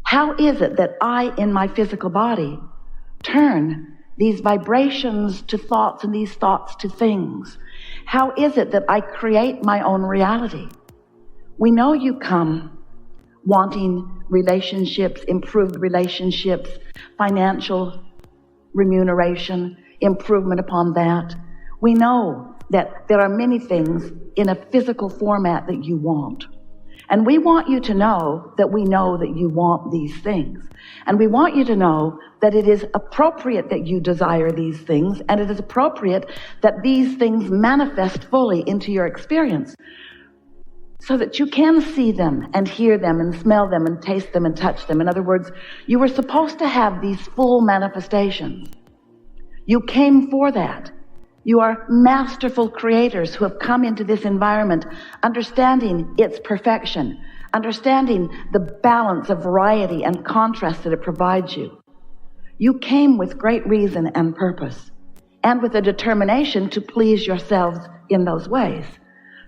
How is it that I, in my physical body, turn these vibrations to thoughts and these thoughts to things? How is it that I create my own reality? We know you come wanting relationships, improved relationships, financial remuneration, improvement upon that. We know that there are many things in a physical format that you want. And we want you to know that we know that you want these things. And we want you to know that it is appropriate that you desire these things, and it is appropriate that these things manifest fully into your experience so that you can see them and hear them and smell them and taste them and touch them. In other words, you were supposed to have these full manifestations. You came for that. You are masterful creators who have come into this environment understanding its perfection, understanding the balance of variety and contrast that it provides you. You came with great reason and purpose, and with a determination to please yourselves in those ways.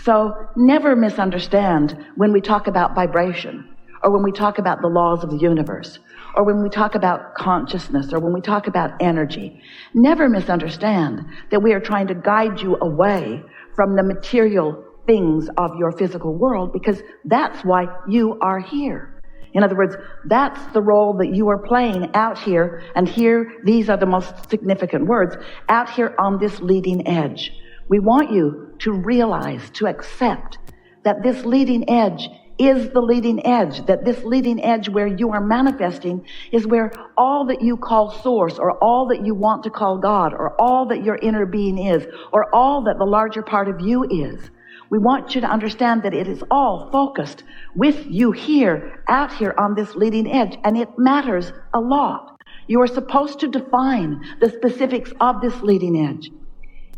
So never misunderstand when we talk about vibration, or when we talk about the laws of the universe, or when we talk about consciousness, or when we talk about energy. Never misunderstand that we are trying to guide you away from the material things of your physical world, because that's why you are here. In other words, that's the role that you are playing out here, and here, these are the most significant words, out here on this leading edge. We want you to realize, to accept that this leading edge is the leading edge, that this leading edge where you are manifesting is where all that you call source, or all that you want to call God, or all that your inner being is, or all that the larger part of you is. We want you to understand that it is all focused with you here, out here on this leading edge, and it matters a lot. You are supposed to define the specifics of this leading edge.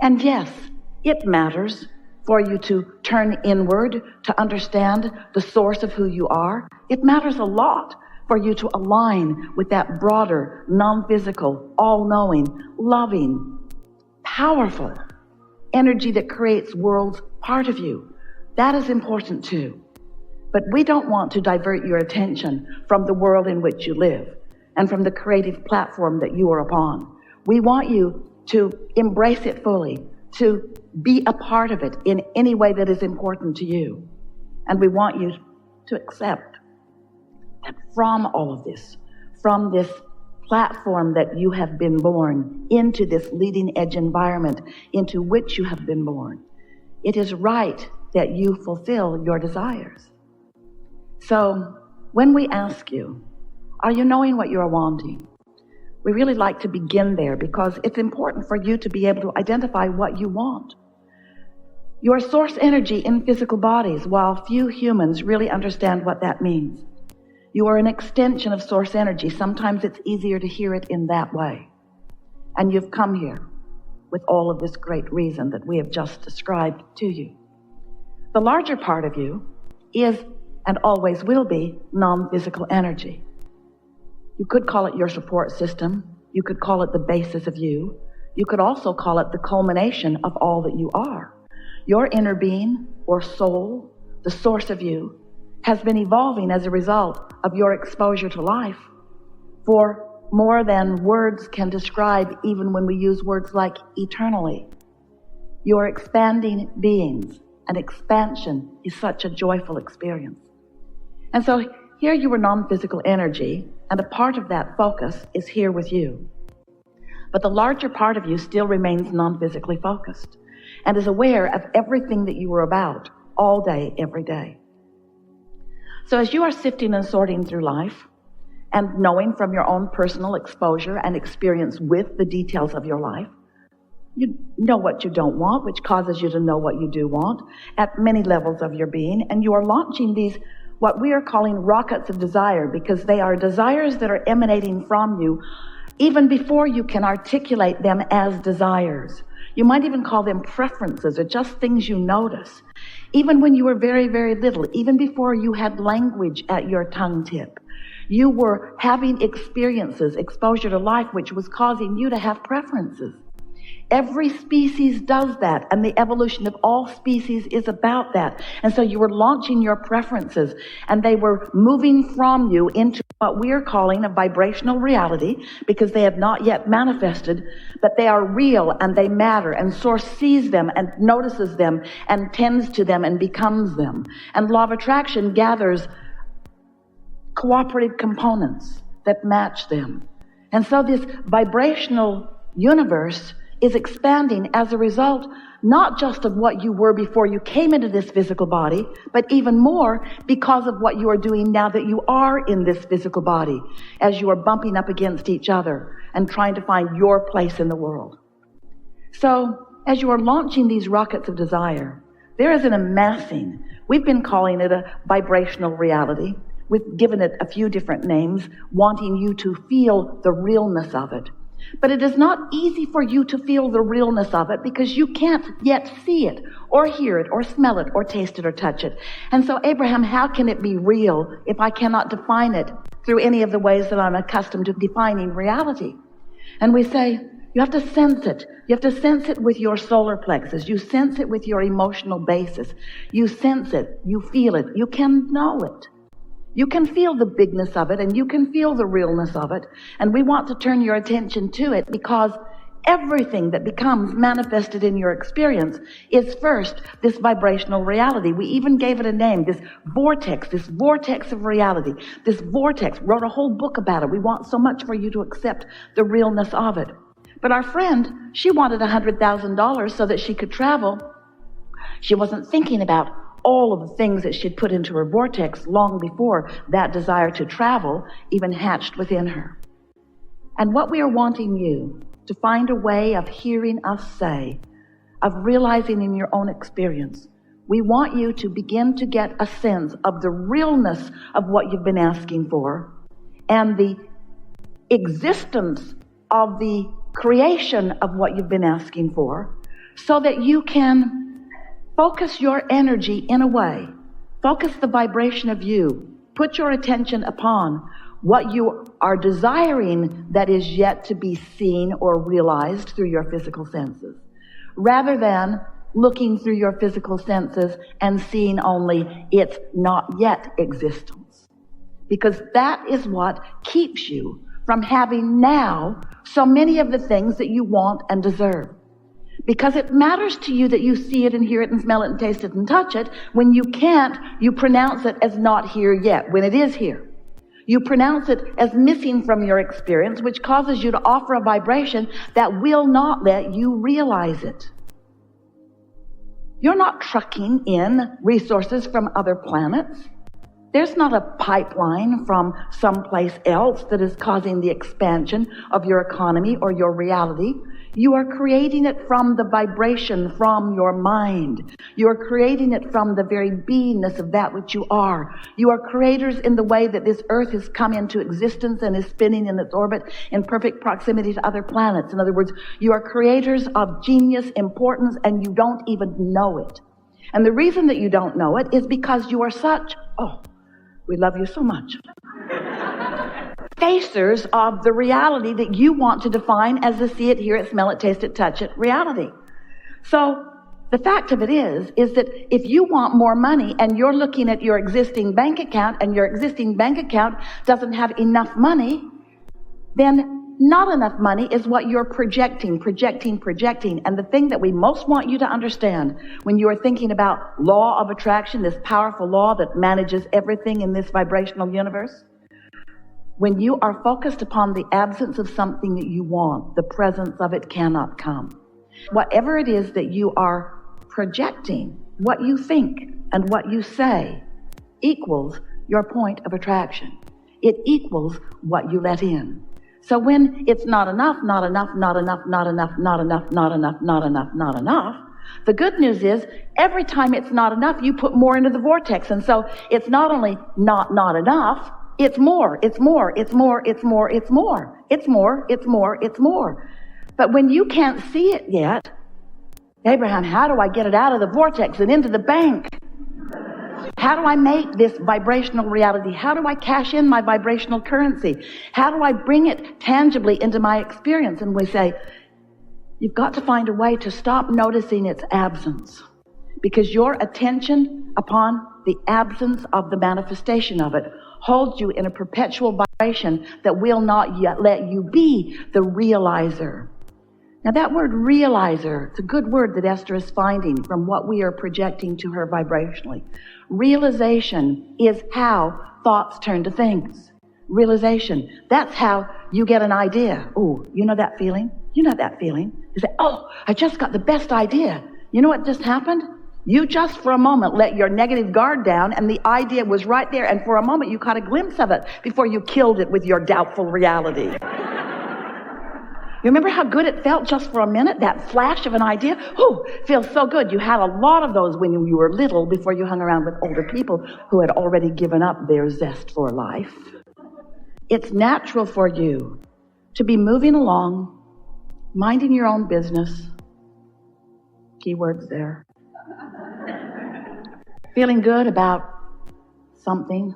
And yes, it matters for you to turn inward, to understand the source of who you are. It matters a lot for you to align with that broader, non-physical, all-knowing, loving, powerful energy that creates worlds part of you. That is important too. But we don't want to divert your attention from the world in which you live and from the creative platform that you are upon. We want you to embrace it fully, to be a part of it in any way that is important to you. And we want you to accept that from all of this, from this platform that you have been born into this leading edge environment into which you have been born, it is right that you fulfill your desires. So when we ask you, are you knowing what you are wanting? We really like to begin there because it's important for you to be able to identify what you want. Your source energy in physical bodies, while few humans really understand what that means. You are an extension of source energy. Sometimes it's easier to hear it in that way. And you've come here with all of this great reason that we have just described to you. The larger part of you is, and always will be, non-physical energy. You could call it your support system. You could call it the basis of you. You could also call it the culmination of all that you are. Your inner being or soul, the source of you, has been evolving as a result of your exposure to life for more than words can describe, even when we use words like eternally. Your expanding beings, and expansion is such a joyful experience. And so here you are non-physical energy, and a part of that focus is here with you. But the larger part of you still remains non-physically focused and is aware of everything that you are about all day, every day. So as you are sifting and sorting through life and knowing from your own personal exposure and experience with the details of your life, you know what you don't want, which causes you to know what you do want at many levels of your being, and you are launching these what we are calling rockets of desire, because they are desires that are emanating from you even before you can articulate them as desires. You might even call them preferences or just things you notice. Even when you were very, very little, even before you had language at your tongue tip, you were having experiences, exposure to life, which was causing you to have preferences. Every species does that, and the evolution of all species is about that. And so you were launching your preferences, and they were moving from you into what we are calling a vibrational reality, because they have not yet manifested, but they are real and they matter, and Source sees them and notices them and tends to them and becomes them. And Law of Attraction gathers cooperative components that match them. And so this vibrational universe is expanding as a result, not just of what you were before you came into this physical body, but even more because of what you are doing now that you are in this physical body, as you are bumping up against each other and trying to find your place in the world. So, as you are launching these rockets of desire, there is an amassing. We've been calling it a vibrational reality. We've given it a few different names, wanting you to feel the realness of it. But it is not easy for you to feel the realness of it because you can't yet see it or hear it or smell it or taste it or touch it. And so, Abraham, how can it be real if I cannot define it through any of the ways that I'm accustomed to defining reality? And we say, you have to sense it. You have to sense it with your solar plexus. You sense it with your emotional basis. You sense it. You feel it. You can know it. You can feel the bigness of it, and you can feel the realness of it. And we want to turn your attention to it because everything that becomes manifested in your experience is first this vibrational reality. We even gave it a name, this vortex of reality. This vortex, wrote a whole book about it. We want so much for you to accept the realness of it. But our friend, she wanted $100,000 so that she could travel. She wasn't thinking about all of the things that she'd put into her vortex long before that desire to travel even hatched within her. And what we are wanting you to find a way of hearing us say, of realizing in your own experience, we want you to begin to get a sense of the realness of what you've been asking for and the existence of the creation of what you've been asking for, so that you can focus your energy in a way, focus the vibration of you, put your attention upon what you are desiring that is yet to be seen or realized through your physical senses, rather than looking through your physical senses and seeing only its not yet existence. Because that is what keeps you from having now so many of the things that you want and deserve. Because it matters to you that you see it and hear it and smell it and taste it and touch it. When you can't, you pronounce it as not here yet, when it is here. You pronounce it as missing from your experience, which causes you to offer a vibration that will not let you realize it. You're not trucking in resources from other planets. There's not a pipeline from someplace else that is causing the expansion of your economy or your reality. You are creating it from the vibration from your mind. You are creating it from the very beingness of that which you are. You are creators in the way that this earth has come into existence and is spinning in its orbit in perfect proximity to other planets. In other words, you are creators of genius, importance, and you don't even know it. And the reason that you don't know it is because you are such, we love you so much, facers of the reality that you want to define as the see it, hear it, smell it, taste it, touch it reality. So the fact of it is that if you want more money and you're looking at your existing bank account and your existing bank account doesn't have enough money, then not enough money is what you're projecting. And the thing that we most want you to understand when you are thinking about law of attraction, this powerful law that manages everything in this vibrational universe, when you are focused upon the absence of something that you want, the presence of it cannot come. Whatever it is that you are projecting, what you think and what you say equals your point of attraction. It equals what you let in. So when it's not enough, the good news is every time it's not enough, you put more into the vortex. And so it's not only not enough, it's more. But when you can't see it yet, Abraham, how do I get it out of the vortex and into the bank? How do I make this vibrational reality? How do I cash in my vibrational currency? How do I bring it tangibly into my experience? And we say, you've got to find a way to stop noticing its absence, because your attention upon the absence of the manifestation of it holds you in a perpetual vibration that will not yet let you be the realizer. Now that word realizer, it's a good word that Esther is finding from what we are projecting to her vibrationally. Realization is how thoughts turn to things. Realization, that's how you get an idea. Oh, you know that feeling? You know that feeling. You say, oh, I just got the best idea. You know what just happened? You just for a moment let your negative guard down and the idea was right there, and for a moment you caught a glimpse of it before you killed it with your doubtful reality. You remember how good it felt just for a minute, that flash of an idea? Oh, feels so good. You had a lot of those when you were little before you hung around with older people who had already given up their zest for life. It's natural for you to be moving along, minding your own business. Keywords there. Feeling good about something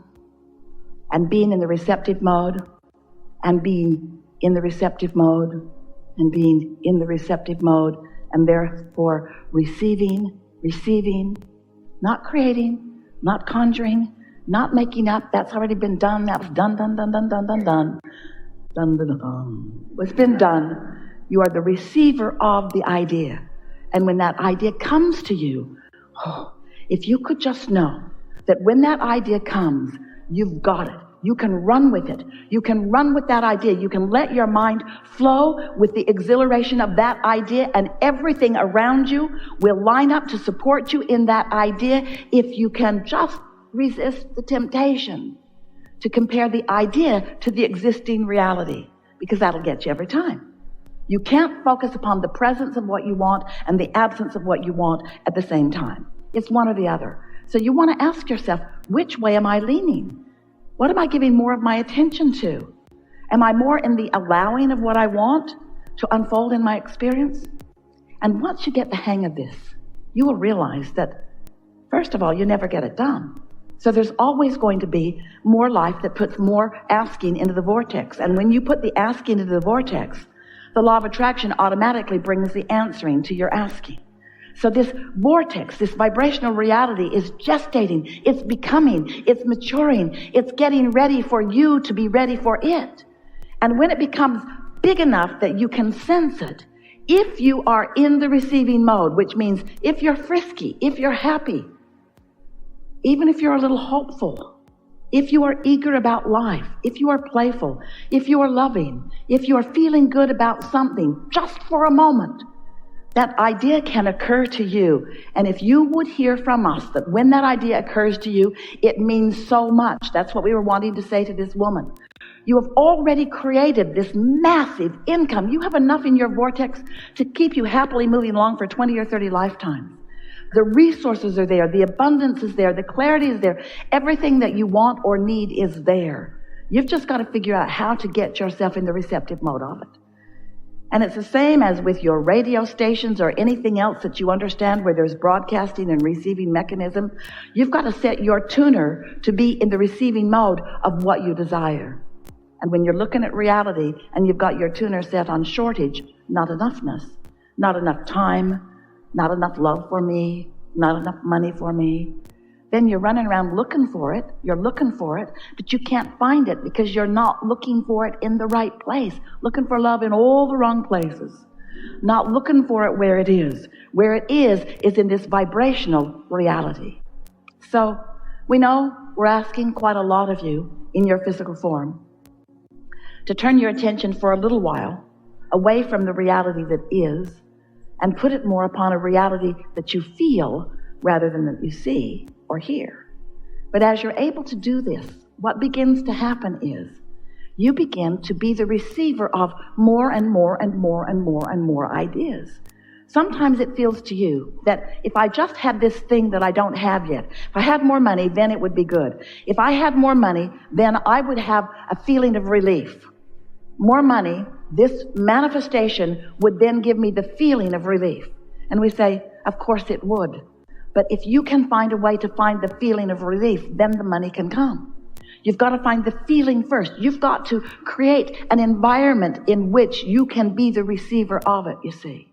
and being in the receptive mode and being in the receptive mode and being in the receptive mode and therefore receiving, not creating, not conjuring, not making up. That's already been done. That was done. It's been done. You are the receiver of the idea. And when that idea comes to you, if you could just know that when that idea comes, you've got it. You can run with it. You can run with that idea. You can let your mind flow with the exhilaration of that idea, and everything around you will line up to support you in that idea if you can just resist the temptation to compare the idea to the existing reality, because that'll get you every time. You can't focus upon the presence of what you want and the absence of what you want at the same time. It's one or the other. So you want to ask yourself, which way am I leaning? What am I giving more of my attention to? Am I more in the allowing of what I want to unfold in my experience? And once you get the hang of this, you will realize that, first of all, you never get it done. So there's always going to be more life that puts more asking into the vortex. And when you put the asking into the vortex, the law of attraction automatically brings the answering to your asking. So this vortex, this vibrational reality is gestating, it's becoming, it's maturing, it's getting ready for you to be ready for it. And when it becomes big enough that you can sense it, if you are in the receiving mode, which means if you're frisky, if you're happy, even if you're a little hopeful, if you are eager about life, if you are playful, if you are loving, if you are feeling good about something, just for a moment, that idea can occur to you. And if you would hear from us that when that idea occurs to you, it means so much. That's what we were wanting to say to this woman. You have already created this massive income. You have enough in your vortex to keep you happily moving along for 20 or 30 lifetimes. The resources are there. The abundance is there. The clarity is there. Everything that you want or need is there. You've just got to figure out how to get yourself in the receptive mode of it. And it's the same as with your radio stations or anything else that you understand where there's broadcasting and receiving mechanism. You've got to set your tuner to be in the receiving mode of what you desire. And when you're looking at reality and you've got your tuner set on shortage, not enoughness, not enough time, not enough love for me, not enough money for me, then you're running around looking for it. You're looking for it, but you can't find it because you're not looking for it in the right place. Looking for love in all the wrong places. Not looking for it where it is. Where it is in this vibrational reality. So we know we're asking quite a lot of you in your physical form to turn your attention for a little while away from the reality that is and put it more upon a reality that you feel rather than that you see or hear. But as you're able to do this, what begins to happen is you begin to be the receiver of more and more and more and more and more ideas. Sometimes it feels to you that if I just had this thing that I don't have yet, if I had more money, then it would be good. If I had more money, then I would have a feeling of relief. More money, this manifestation would then give me the feeling of relief. And we say, of course it would. But if you can find a way to find the feeling of relief, then the money can come. You've got to find the feeling first. You've got to create an environment in which you can be the receiver of it, you see.